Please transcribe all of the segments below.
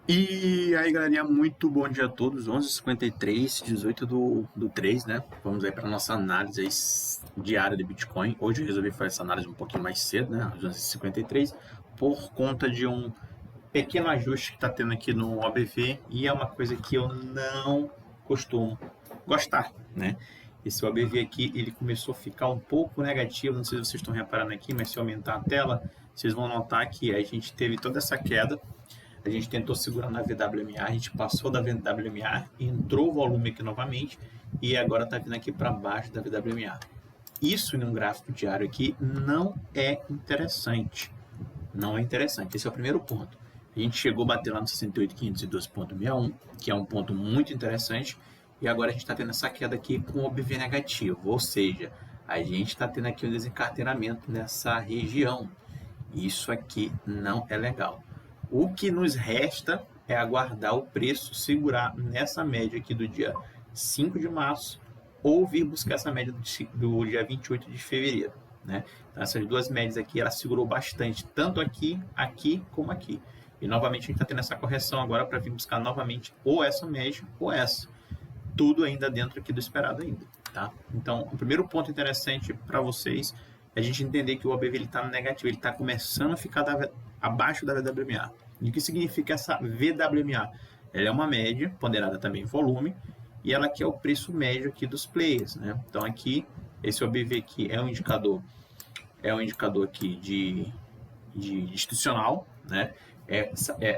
E aí, galerinha, muito bom dia a todos. 11h53, 18 do 3, né? Vamos aí para nossa análise aí diária de Bitcoin. Hoje eu resolvi fazer essa análise um pouquinho mais cedo, né? Às 11h53, por conta de um pequeno ajuste que está tendo aqui no OBV e é uma coisa que eu não costumo gostar, né? Esse OBV aqui, ele começou a ficar um pouco negativo, não sei se vocês estão reparando aqui, mas se eu aumentar a tela, vocês vão notar que a gente teve toda essa queda. A gente tentou segurar na VWMA, a gente passou da VWMA, entrou o volume aqui novamente e agora está vindo aqui para baixo da VWMA. Isso em um gráfico diário aqui não é interessante. Não é interessante. Esse é o primeiro ponto. A gente chegou a bater lá no 68.512.61, que é um ponto muito interessante, e agora a gente está tendo essa queda aqui com o OBV negativo, ou seja, a gente está tendo aqui um desencarteiramento nessa região. Isso aqui não é legal. O que nos resta é aguardar o preço segurar nessa média aqui do dia 5 de março ou vir buscar essa média do dia 28 de fevereiro. Né? Então, essas duas médias aqui, ela segurou bastante, tanto aqui, aqui, como aqui. E novamente a gente está tendo essa correção agora para vir buscar novamente ou essa média ou essa. Tudo ainda dentro aqui do esperado ainda. Tá? Então, o primeiro ponto interessante para vocês é a gente entender que o OBV está no negativo, ele está começando a ficar abaixo da VWMA. E o que significa essa VWMA? Ela é uma média, ponderada também em volume, e ela aqui é o preço médio aqui dos players. Né? Então aqui, esse OBV aqui é um indicador aqui de institucional, né?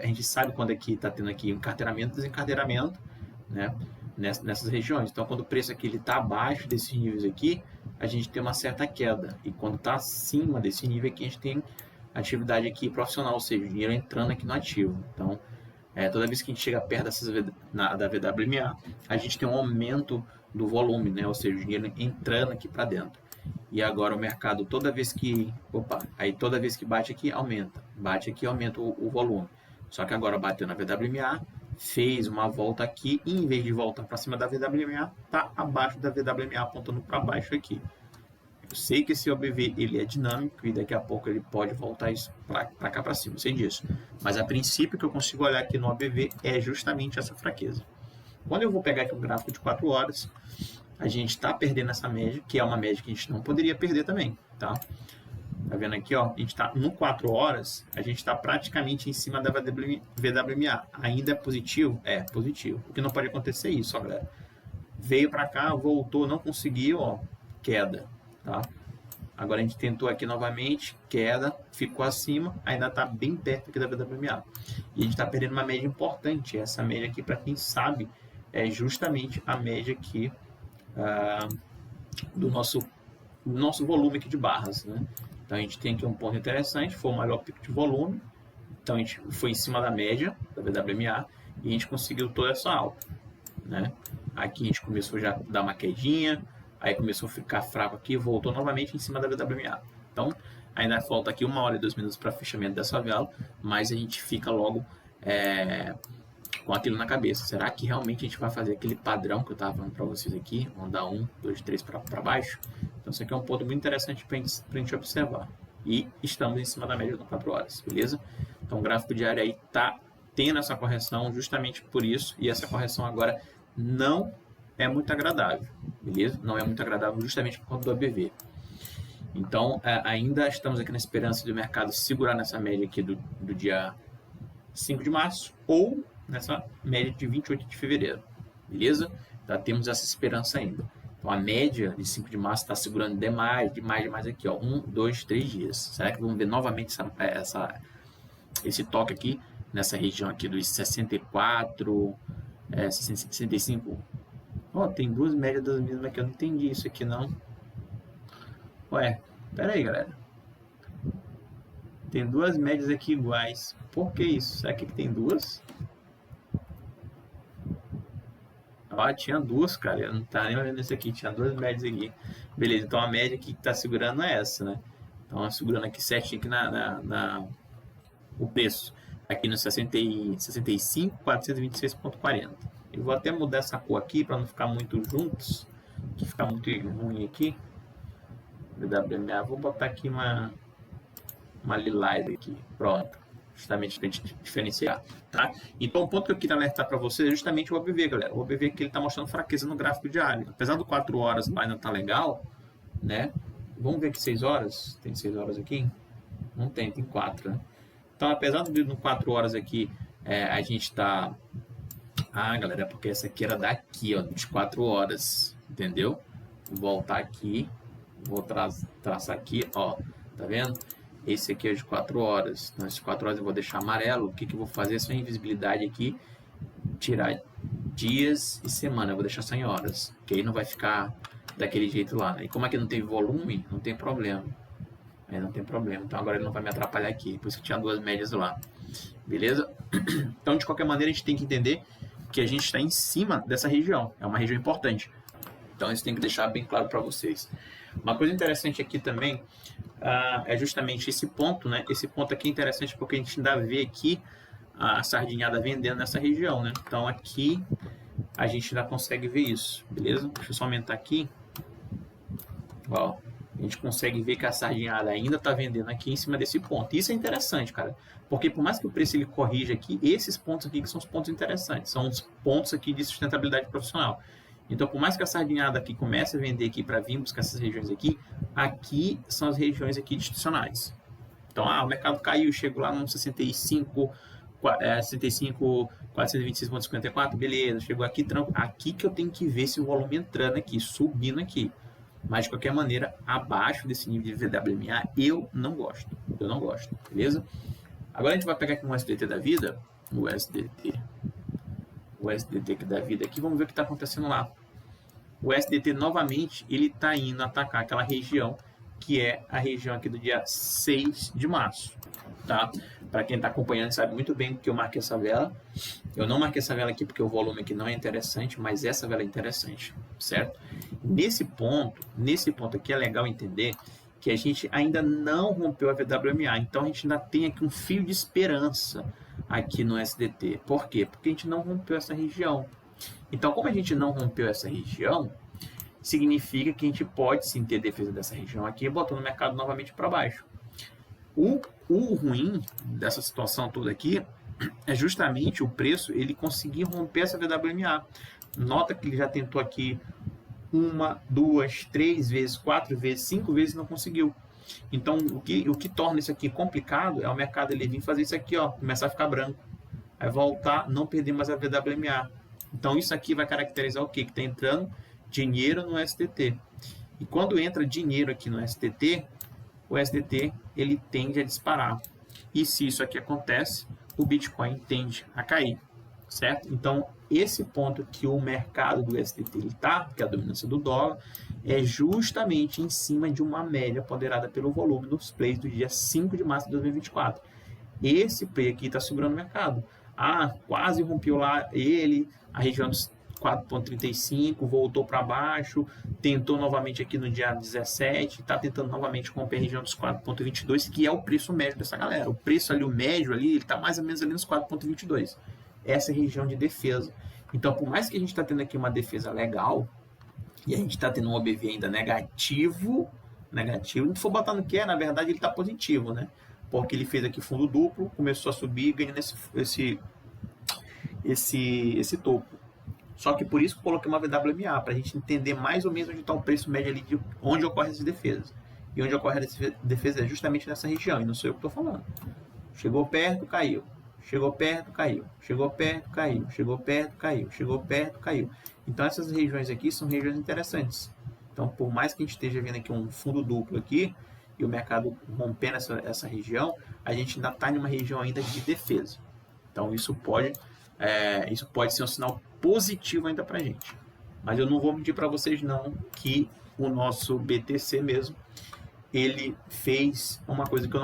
A gente sabe quando aqui está tendo aqui encarteiramento e desencarteiramento, né? Nessas regiões. Então, quando o preço aqui está abaixo desses níveis aqui, a gente tem uma certa queda. E quando está acima desse nível aqui, a gente tem atividade aqui profissional, ou seja, o dinheiro entrando aqui no ativo. Então, toda vez que a gente chega perto da VWMA, a gente tem um aumento do volume, né? Ou seja, o dinheiro entrando aqui para dentro. E agora o mercado, toda vez que bate aqui, aumenta. Bate aqui, aumenta o volume. Só que agora bateu na VWMA, fez uma volta aqui, e em vez de voltar para cima da VWMA, está abaixo da VWMA, apontando para baixo aqui. Eu sei que esse OBV ele é dinâmico e daqui a pouco ele pode voltar isso para cá para cima, eu sei disso. Mas a princípio que eu consigo olhar aqui no OBV é justamente essa fraqueza. Quando eu vou pegar aqui um gráfico de 4 horas, a gente está perdendo essa média, que é uma média que a gente não poderia perder também, tá? Tá vendo aqui, ó? A gente está no 4 horas, a gente está praticamente em cima da VWMA. Ainda é positivo? É, positivo. O que não pode acontecer é isso, ó, galera. Veio para cá, voltou, não conseguiu, ó, queda, tá? Agora a gente tentou aqui novamente, queda, ficou acima, ainda está bem perto aqui da VWMA. E a gente está perdendo uma média importante. Essa média aqui, para quem sabe, é justamente a média aqui do nosso volume aqui de barras, né? Então a gente tem aqui um ponto interessante, foi o maior pico de volume, então a gente foi em cima da média da VWMA e a gente conseguiu toda essa alta, né? Aqui a gente começou já a dar uma quedinha, aí começou a ficar fraco aqui, voltou novamente em cima da VWMA. Então ainda falta aqui 1 hora e 2 minutos para fechamento dessa vela, mas a gente fica logo com aquilo na cabeça. Será que realmente a gente vai fazer aquele padrão que eu estava falando para vocês aqui? Vamos dar 1, 2, 3 para baixo? Então, isso aqui é um ponto muito interessante para a gente observar. E estamos em cima da média de 4 horas, beleza? Então, o gráfico diário aí está tendo essa correção justamente por isso. E essa correção agora não é muito agradável, beleza? Não é muito agradável justamente por conta do ABV. Então, ainda estamos aqui na esperança do mercado segurar nessa média aqui do dia 5 de março ou nessa média de 28 de fevereiro, beleza? Já temos essa esperança ainda. Então a média de 5 de março está segurando demais aqui, ó, 1, 2, 3 dias. Será que vamos ver novamente esse toque aqui, nessa região aqui dos 64, 65? Ó, tem duas médias das mesmas aqui, eu não entendi isso aqui não. Ué, pera aí, galera. Tem duas médias aqui iguais. Por que isso? Será que tem duas? Ó, tinha duas, cara. Eu não tava nem olhando isso aqui. Tinha duas médias aqui. Beleza, então a média aqui que tá segurando é essa, né? Então, segurando aqui certinho aqui o preço. Aqui no 65, 426,40. Eu vou até mudar essa cor aqui para não ficar muito juntos. Que ficar muito ruim aqui. WMA. Vou botar aqui uma lilás aqui. Pronto. justamente para a gente diferenciar, tá? Então, o ponto que eu queria alertar para vocês é justamente o OBV, galera. O OBV que ele está mostrando fraqueza no gráfico diário. Apesar do 4 horas lá ainda tá legal, né? Vamos ver aqui 6 horas. Tem 6 horas aqui? Não tem, tem 4, né? Então, apesar de no 4 horas aqui, a gente tá... Ah, galera, é porque essa aqui era daqui, ó, de 4 horas, entendeu? Vou voltar aqui, vou traçar aqui, ó, tá vendo? Esse aqui é de 4 horas. Então, esses 4 horas eu vou deixar amarelo. O que eu vou fazer? Essa invisibilidade aqui, tirar dias e semana. Eu vou deixar só em horas, que aí não vai ficar daquele jeito lá, né? E como aqui não tem volume, não tem problema. Aí não tem problema. Então, agora ele não vai me atrapalhar aqui. Por isso que tinha 2 médias lá. Beleza? Então, de qualquer maneira, a gente tem que entender que a gente está em cima dessa região. É uma região importante. Então, isso tem que deixar bem claro para vocês. Uma coisa interessante aqui também é justamente esse ponto, né? Esse ponto aqui é interessante porque a gente ainda vê aqui a sardinhada vendendo nessa região, né? Então, aqui a gente ainda consegue ver isso, beleza? Deixa eu só aumentar aqui. Ó, a gente consegue ver que a sardinhada ainda está vendendo aqui em cima desse ponto. Isso é interessante, cara, porque por mais que o preço ele corrija aqui, esses pontos aqui que são os pontos interessantes, são os pontos aqui de sustentabilidade profissional. Então, por mais que a sardinhada aqui comece a vender aqui para vir buscar essas regiões aqui, aqui são as regiões aqui institucionais. Então, o mercado caiu, chegou lá no 65, 426,54, beleza, chegou aqui, aqui que eu tenho que ver esse volume entrando aqui, subindo aqui. Mas, de qualquer maneira, abaixo desse nível de VWMA, eu não gosto, beleza? Agora a gente vai pegar aqui um SDT da vida, o SDT da vida aqui, vamos ver o que está acontecendo lá. O SDT, novamente, ele está indo atacar aquela região, que é a região aqui do dia 6 de março, tá? Para quem está acompanhando sabe muito bem que eu marquei essa vela. Eu não marquei essa vela aqui porque o volume aqui não é interessante, mas essa vela é interessante, certo? Nesse ponto aqui é legal entender que a gente ainda não rompeu a VWMA, então a gente ainda tem aqui um fio de esperança aqui no SDT. Por quê? Porque a gente não rompeu essa região. Então, como a gente não rompeu essa região, significa que a gente pode sim ter defesa dessa região aqui, botando o mercado novamente para baixo. O ruim dessa situação toda aqui é justamente o preço, ele conseguir romper essa VWMA. Nota que ele já tentou aqui 1, 2, 3 vezes, 4 vezes, 5 vezes e não conseguiu. Então, o que torna isso aqui complicado é o mercado ele vir fazer isso aqui, ó, começar a ficar branco. Aí voltar, não perder mais a VWMA. Então, isso aqui vai caracterizar o quê? Que está entrando dinheiro no STT. E quando entra dinheiro aqui no STT, o STT ele tende a disparar. E se isso aqui acontece, o Bitcoin tende a cair, certo? Então, esse ponto que o mercado do STT está, que é a dominância do dólar, é justamente em cima de uma média ponderada pelo volume dos plays do dia 5 de março de 2024. Esse play aqui está segurando o mercado. Quase rompeu lá a região dos 4,35, voltou para baixo, tentou novamente aqui no dia 17, está tentando novamente romper a região dos 4,22, que é o preço médio dessa galera. O preço ali, o médio ali, ele está mais ou menos ali nos 4,22. Essa é a região de defesa. Então, por mais que a gente está tendo aqui uma defesa legal, e a gente está tendo um OBV ainda negativo, se for botar no que na verdade ele está positivo, né? Porque ele fez aqui fundo duplo, começou a subir, ganhando esse topo. Só que por isso que eu coloquei uma VWMA, para a gente entender mais ou menos onde está o preço médio ali, de onde ocorrem essas defesas. E onde ocorre essa defesa é justamente nessa região, e não sou eu que estou falando. Chegou perto, caiu. Chegou perto, caiu. Chegou perto, caiu. Chegou perto, caiu. Chegou perto, caiu. Então, essas regiões aqui são regiões interessantes. Então, por mais que a gente esteja vendo aqui um fundo duplo aqui, e o mercado rompendo essa região, a gente ainda está em uma região ainda de defesa. Então, isso pode ser um sinal positivo ainda para a gente. Mas eu não vou mentir para vocês não que o nosso BTC mesmo, ele fez uma coisa que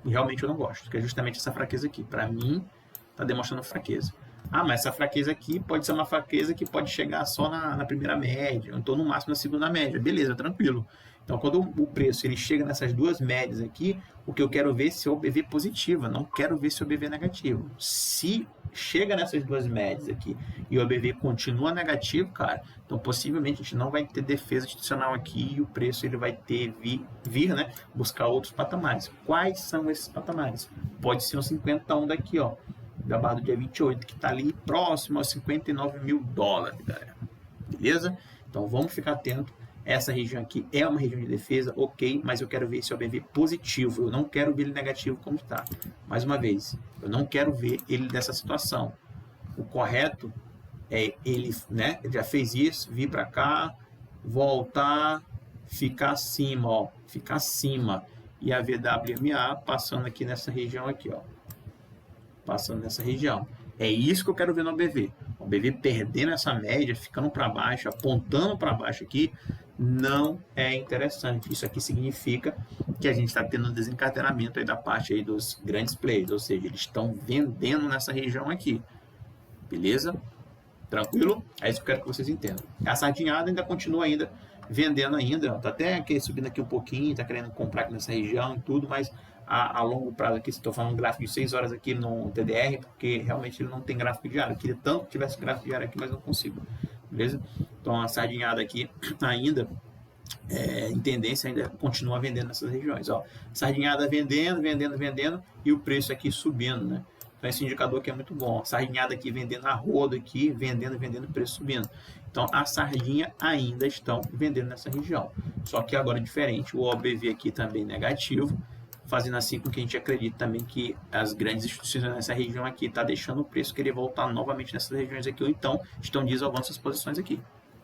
realmente eu não gosto, que é justamente essa fraqueza aqui. Para mim, está demonstrando fraqueza. Mas essa fraqueza aqui pode ser uma fraqueza que pode chegar só na primeira média, ou então no máximo na segunda média. Beleza, tranquilo. Então, quando o preço ele chega nessas duas médias aqui, o que eu quero ver é se o OBV positivo, não quero ver se o OBV negativo. Se chega nessas duas médias aqui e o ABV continua negativo, cara, então possivelmente a gente não vai ter defesa institucional aqui e o preço ele vai ter vir, né, buscar outros patamares. Quais são esses patamares? Pode ser um 51 daqui, ó, da barra do dia 28, que está ali próximo aos 59 mil dólares, galera. Beleza? Então vamos ficar atento. Essa região aqui é uma região de defesa, ok, mas eu quero ver esse OBV positivo, eu não quero ver ele negativo como está. Mais uma vez, eu não quero ver ele nessa situação. O correto é ele, né, ele já fez isso, vir para cá, voltar, ficar acima, ó, ficar acima. E a VWMA passando aqui nessa região aqui, ó. Passando nessa região. É isso que eu quero ver no OBV. O OBV perdendo essa média, ficando para baixo, apontando para baixo aqui, não é interessante. Isso aqui significa que a gente está tendo um desencadenamento aí da parte aí dos grandes players, ou seja, eles estão vendendo nessa região aqui. Beleza? Tranquilo? É isso que eu quero que vocês entendam. A sardinhada ainda continua ainda vendendo ainda, tá até aqui, subindo aqui um pouquinho, tá querendo comprar aqui nessa região e tudo, mas a longo prazo aqui, estou falando um gráfico de 6 horas aqui no TDR, porque realmente ele não tem gráfico diário. Eu queria tanto que tivesse gráfico diário aqui, mas não consigo. Beleza? Então a sardinhada aqui ainda, em tendência, ainda continua vendendo nessas regiões. Ó, sardinhada vendendo e o preço aqui subindo, né? Então esse indicador aqui é muito bom. Sardinhada aqui vendendo a rodo aqui, vendendo, preço subindo. Então a sardinha ainda estão vendendo nessa região. Só que agora é diferente, o OBV aqui também negativo, fazendo assim com que a gente acredite também que as grandes instituições nessa região aqui tá deixando o preço querer voltar novamente nessas regiões aqui, ou então estão desovando essas posições aqui.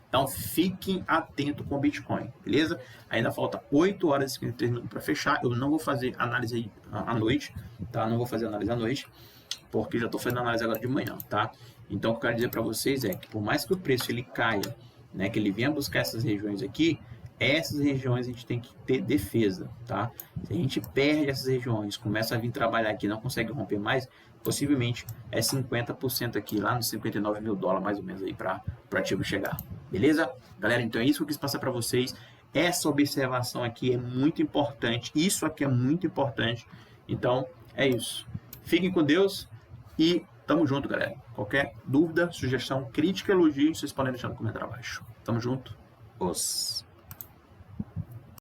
Então fiquem atentos com o Bitcoin, beleza? Ainda falta 8 horas e 53 minutos para fechar. Eu não vou fazer análise à noite, tá? Não vou fazer análise à noite, porque já estou fazendo análise agora de manhã, tá? Então o que eu quero dizer para vocês é que por mais que o preço ele caia, né, que ele venha buscar essas regiões aqui, essas regiões a gente tem que ter defesa, tá? Se a gente perde essas regiões, começa a vir trabalhar aqui, não consegue romper mais, possivelmente é 50% aqui, lá nos 59 mil dólares mais ou menos aí para o ativo chegar. Beleza? Galera, então é isso que eu quis passar para vocês. Essa observação aqui é muito importante, isso aqui é muito importante. Então é isso. Fiquem com Deus e tamo junto, galera. Qualquer dúvida, sugestão, crítica, elogio, vocês podem deixar no comentário abaixo. Tamo junto. Os